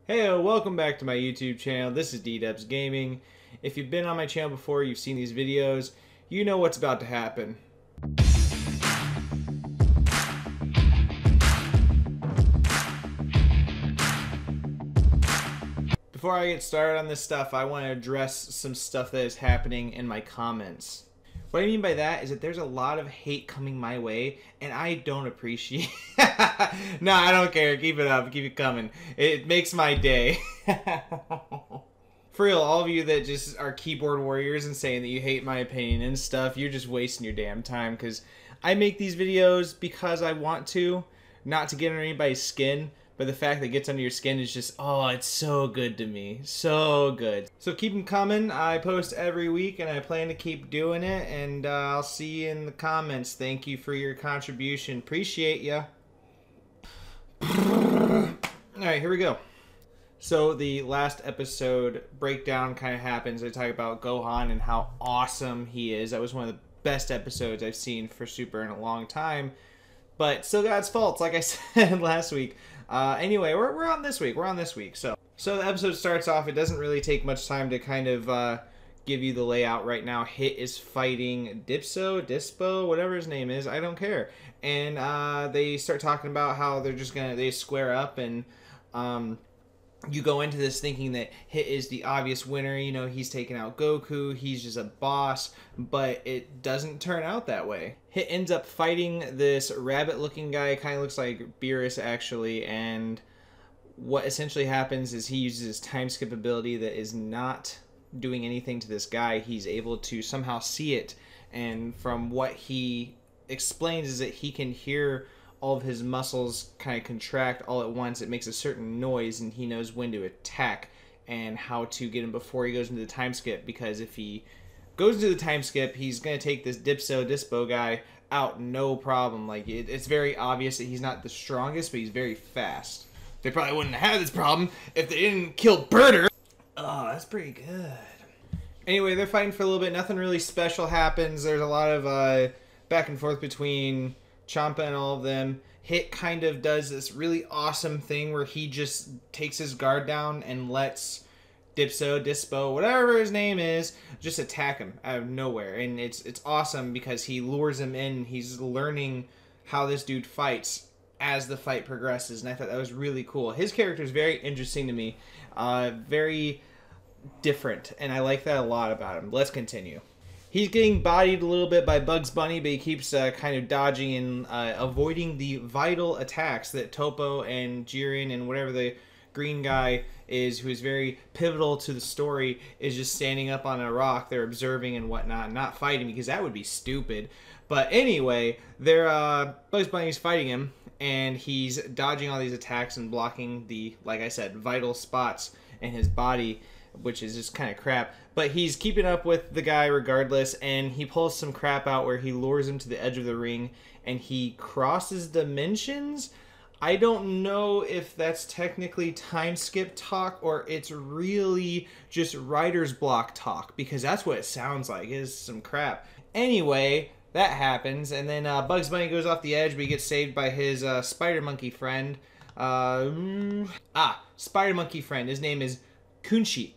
Hey, welcome back to my YouTube channel. This is DDUBS Gaming. If you've been on my channel before, you've seen these videos, you know what's about to happen. Before I get started on this stuff, I want to address some stuff that is happening in my comments. What I mean by that is that there's a lot of hate coming my way, and I don't appreciate No, I don't care. Keep it up. Keep it coming. It makes my day. For real, all of you that just are keyboard warriors and saying that you hate my opinion and stuff, you're just wasting your damn time, because I make these videos because I want to, not to get under anybody's skin. But the fact that it gets under your skin is just, oh, it's so good to me. So good. So keep them coming. I post every week, and I plan to keep doing it. And I'll see you in the comments. Thank you for your contribution. Appreciate ya. Alright, here we go. So the last episode breakdown kind of happens. I talk about Gohan and how awesome he is. That was one of the best episodes I've seen for Super in a long time. But still got its faults, like I said last week. Anyway, we're on this week. We're on this week. So the episode starts off. It doesn't really take much time to kind of give you the layout right now. Hit is fighting Dispo, whatever his name is. I don't care. And they start talking about how they square up, and you go into this thinking that Hit is the obvious winner. You know, he's taking out Goku. He's just a boss. But it doesn't turn out that way. Hit ends up fighting this rabbit-looking guy. Kind of looks like Beerus, actually. And what essentially happens is he uses his time skip ability that is not doing anything to this guy. He's able to somehow see it. And from what he explains is that he can hear all of his muscles kind of contract all at once. It makes a certain noise, and he knows when to attack and how to get him before he goes into the time skip, because if he goes into the time skip, he's going to take this Dispo guy out no problem. Like, it's very obvious that he's not the strongest, but he's very fast. They probably wouldn't have had this problem if they didn't kill Birder. Oh, that's pretty good. Anyway, they're fighting for a little bit. Nothing really special happens. There's a lot of back and forth between Champa and all of them. Hit kind of does this really awesome thing where he just takes his guard down and lets Dispo, whatever his name is, just attack him out of nowhere. And it's awesome because he lures him in. He's learning how this dude fights as the fight progresses, and I thought that was really cool. His character is very interesting to me, very different, and I like that a lot about him. Let's continue. He's getting bodied a little bit by Bugs Bunny, but he keeps kind of dodging and avoiding the vital attacks that Topo and Jiren and whatever the green guy is, who is very pivotal to the story, is just standing up on a rock. They're observing and whatnot, not fighting, because that would be stupid. But anyway, Bugs Bunny's fighting him, and he's dodging all these attacks and blocking the, like I said, vital spots in his body, which is just kind of crap. But he's keeping up with the guy regardless, and he pulls some crap out where he lures him to the edge of the ring, and he crosses dimensions. I don't know if that's technically time skip talk or it's really just writer's block talk, because that's what it sounds like. It is some crap. Anyway, that happens, and then Bugs Bunny goes off the edge, but he gets saved by his spider monkey friend. Spider monkey friend. His name is Kunchi.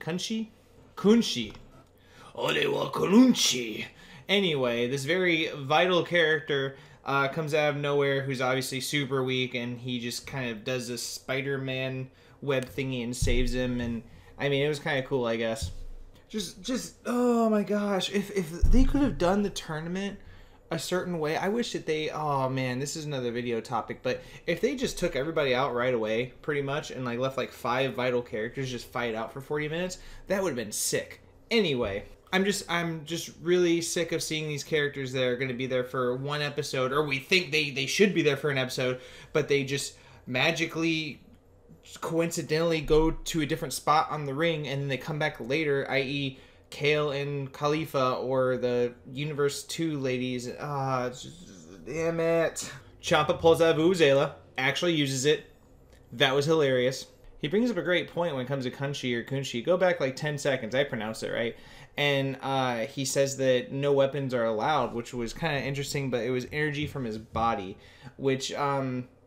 Olewa Kunchi. Anyway, this very vital character comes out of nowhere, who's obviously super weak, and he just kind of does this Spider-Man web thingy and saves him. And I mean, it was kind of cool, I guess. Just oh my gosh, if they could have done the tournament a certain way. I wish that they, oh man, this is another video topic, but if they just took everybody out right away, pretty much, and like left like 5 vital characters just fight out for 40 minutes, that would have been sick. Anyway, I'm just really sick of seeing these characters that are going to be there for one episode, or we think they should be there for an episode, but they just magically, coincidentally go to a different spot on the ring, and then they come back later, i.e. Kale and Khalifa, or the Universe 2 ladies. Damn it. Champa pulls out Vuvuzela, actually uses it. That was hilarious. He brings up a great point when it comes to Kunchi. Go back like 10 seconds. I pronounced it right. And he says that no weapons are allowed, which was kind of interesting, but it was energy from his body, which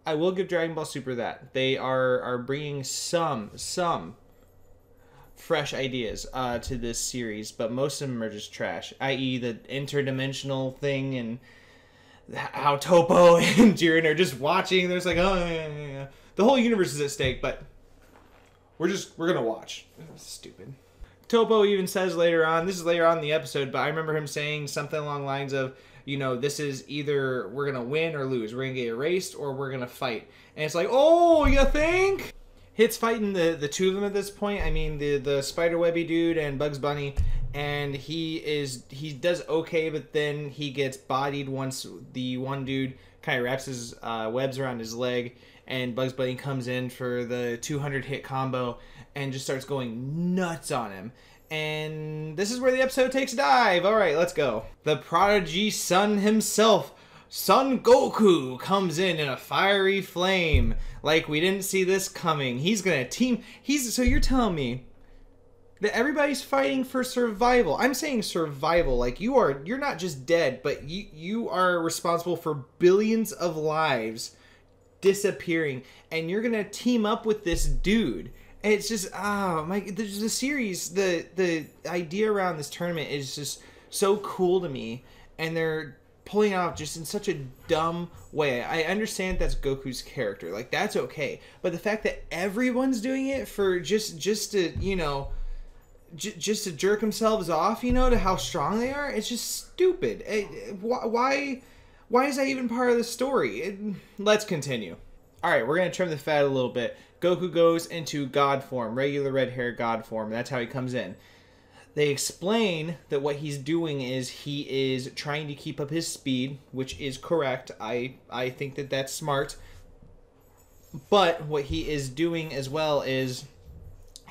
I will give Dragon Ball Super that. They are bringing some fresh ideas to this series, but most of them are just trash, i.e. the interdimensional thing and how Topo and Jiren are just watching. There's like, oh, yeah. The whole universe is at stake, but we're gonna watch. Stupid. Topo even says later on, this is later on in the episode, but I remember him saying something along the lines of, you know, this is either we're gonna win or lose. We're gonna get erased or we're gonna fight. And it's like, oh, you think? Hit's fighting the two of them at this point. I mean, the spiderwebby dude and Bugs Bunny, and he does okay, but then he gets bodied once the one dude kind of wraps his webs around his leg, and Bugs Bunny comes in for the 200 hit combo and just starts going nuts on him. And this is where the episode takes a dive. All right, let's go. The prodigy son himself, Son Goku, comes in a fiery flame. Like we didn't see this coming. He's gonna team. So you're telling me that everybody's fighting for survival. I'm saying survival. Like you're not just dead, but you are responsible for billions of lives disappearing, and you're gonna team up with this dude. And it's just, oh my, the series, the idea around this tournament is just so cool to me, and they're pulling it off just in such a dumb way. I understand that's Goku's character, like that's okay, but the fact that everyone's doing it for just to, you know, just to jerk themselves off, you know, to how strong they are, it's just stupid. Why is that even part of the story? Let's continue. All right, we're gonna trim the fat a little bit. Goku goes into God form, regular red hair God form, and that's how he comes in. They explain that what he's doing is he is trying to keep up his speed, which is correct. I think that that's smart. But what he is doing as well is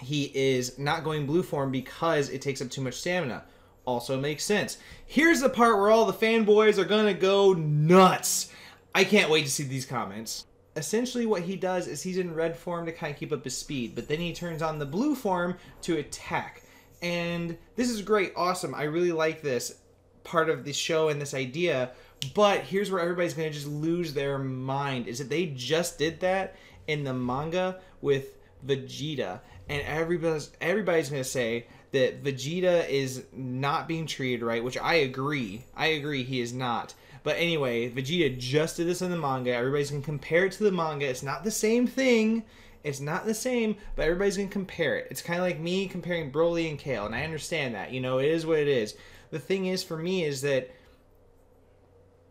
he is not going blue form because it takes up too much stamina. Also makes sense. Here's the part where all the fanboys are gonna go nuts. I can't wait to see these comments. Essentially what he does is he's in red form to kind of keep up his speed, but then he turns on the blue form to attack. And this is great, awesome. I really like this part of the show and this idea, but here's where everybody's going to just lose their mind, is that they just did that in the manga with Vegeta. And everybody's going to say that Vegeta is not being treated right, which I agree. I agree he is not. But anyway, Vegeta just did this in the manga. Everybody's going to compare it to the manga. It's not the same thing. It's not the same, but everybody's going to compare it. It's kind of like me comparing Broly and Kale, and I understand that. You know, it is what it is. The thing is, for me, is that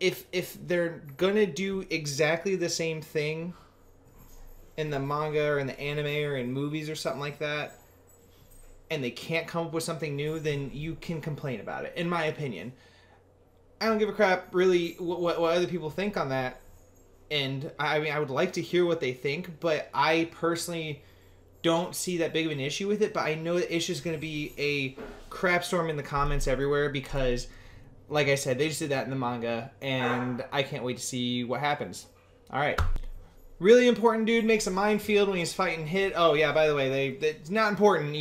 if they're going to do exactly the same thing in the manga or in the anime or in movies or something like that, and they can't come up with something new, then you can complain about it, in my opinion. I don't give a crap, really, what other people think on that. And, I mean, I would like to hear what they think, but I personally don't see that big of an issue with it. But I know that it's just going to be a crap storm in the comments everywhere because, like I said, they just did that in the manga. And I can't wait to see what happens. All right. Really important dude makes a minefield when he's fighting Hit. Oh, yeah, by the way, it's not important.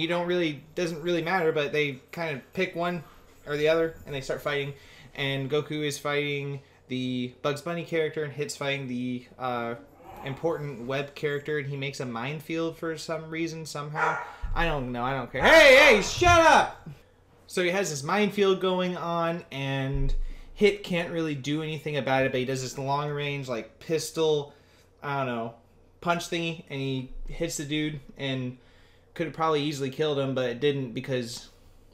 Doesn't really matter, but they kind of pick one or the other, and they start fighting. And Goku is fighting the Bugs Bunny character, and Hit's fighting the important web character, and he makes a minefield for some reason, somehow. I don't know, I don't care. Hey, shut up! So he has this minefield going on, and Hit can't really do anything about it, but he does this long range, like, pistol, I don't know, punch thingy, and he hits the dude, and could have probably easily killed him, but it didn't because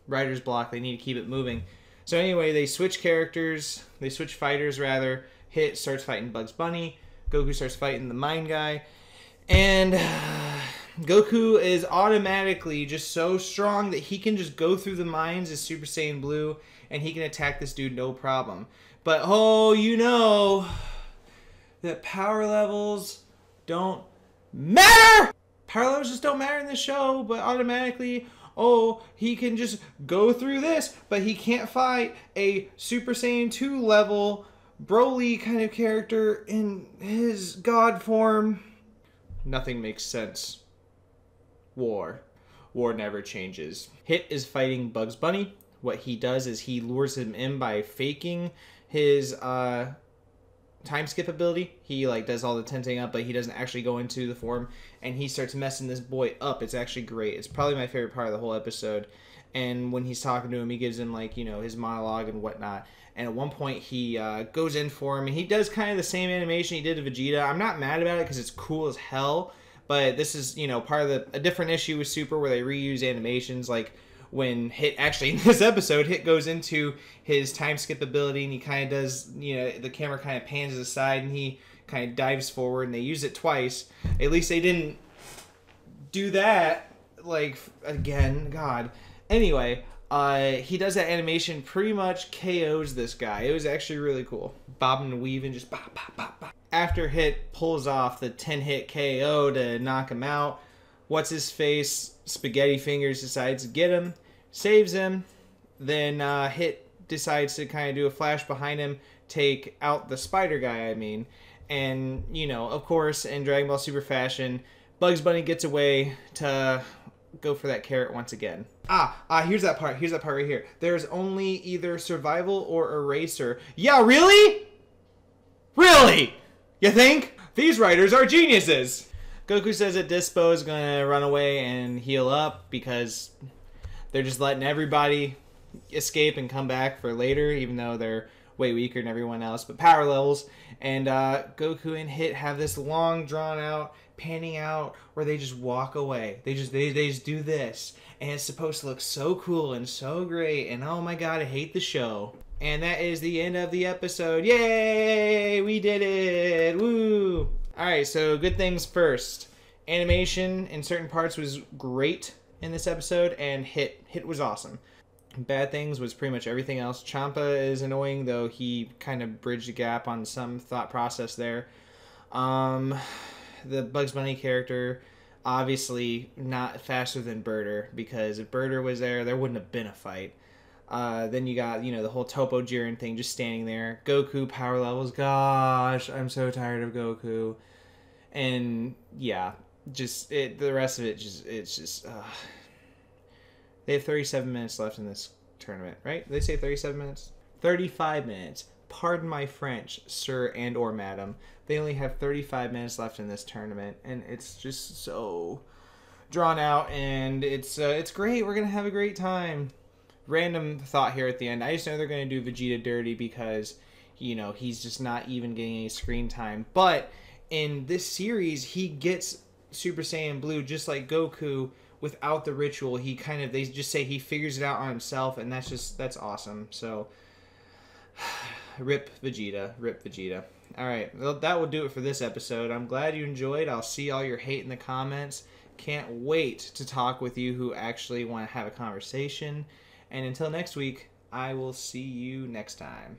writer's block, they need to keep it moving. So anyway, they switch characters. They switch fighters, rather. Hit starts fighting Bugs Bunny. Goku starts fighting the Mine Guy. And Goku is automatically just so strong that he can just go through the mines as Super Saiyan Blue, and he can attack this dude no problem. But, oh, you know that power levels don't matter! Power levels just don't matter in this show, but automatically... oh, he can just go through this, but he can't fight a Super Saiyan 2 level Broly kind of character in his God form. Nothing makes sense. War. War never changes. Hit is fighting Bugs Bunny. What he does is he lures him in by faking his time skip ability. He like does all the tensing up, but he doesn't actually go into the form, and he starts messing this boy up. It's actually great. It's probably my favorite part of the whole episode. And when he's talking to him, he gives him like, you know, his monologue and whatnot. And at one point he goes in for him, and he does kind of the same animation he did to Vegeta. I'm not mad about it because it's cool as hell, but this is, you know, part of a different issue with Super where they reuse animations. Like when Hit, actually in this episode, Hit goes into his time skip ability, and he kind of does, you know, the camera kind of pans aside and he kind of dives forward, and they use it twice. At least they didn't do that, like, again, God. Anyway, he does that animation, pretty much KOs this guy. It was actually really cool. Bobbing and weaving, just bop, bop, bop, bop. After Hit pulls off the 10-hit KO to knock him out, what's-his-face, Spaghetti Fingers, decides to get him, saves him, then Hit decides to kind of do a flash behind him, take out the spider guy, I mean. And, you know, of course, in Dragon Ball Super fashion, Bugs Bunny gets away to go for that carrot once again. Here's that part right here. There's only either survival or eraser. Yeah, really? Really? You think? These writers are geniuses. Goku says that Dispo is gonna run away and heal up because they're just letting everybody escape and come back for later, even though they're way weaker than everyone else. But power levels, and Goku and Hit have this long drawn out panning out where they just walk away. They just do this, and it's supposed to look so cool and so great, and oh my god, I hate the show. And that is the end of the episode. Yay, we did it. Woo. Alright, so good things first. Animation in certain parts was great in this episode, and Hit was awesome. Bad things was pretty much everything else. Champa is annoying, though he kind of bridged the gap on some thought process there. The Bugs Bunny character, obviously not faster than Birder, because if Birder was there, there wouldn't have been a fight. Then you got, you know, the whole Topo Jiren thing just standing there. Goku power levels, gosh, I'm so tired of Goku. And yeah, just the rest of it it's just they have 37 minutes left in this tournament, right? Did they say 37 minutes? 35 minutes. Pardon my French, sir and or madam. They only have 35 minutes left in this tournament, and it's just so drawn out, and it's great. We're gonna have a great time. Random thought here at the end. I just know they're gonna do Vegeta dirty because, you know, he's just not even getting any screen time. But in this series, he gets Super Saiyan Blue just like Goku without the ritual. They just say he figures it out on himself, and that's awesome. So rip Vegeta. Alright, well, that will do it for this episode. I'm glad you enjoyed. I'll see all your hate in the comments. Can't wait to talk with you who actually want to have a conversation. And until next week, I will see you next time.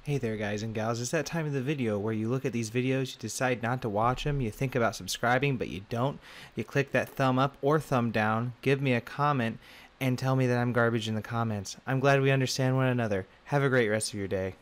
Hey there, guys and gals. It's that time of the video where you look at these videos, you decide not to watch them, you think about subscribing, but you don't. You click that thumb up or thumb down, give me a comment, and tell me that I'm garbage in the comments. I'm glad we understand one another. Have a great rest of your day.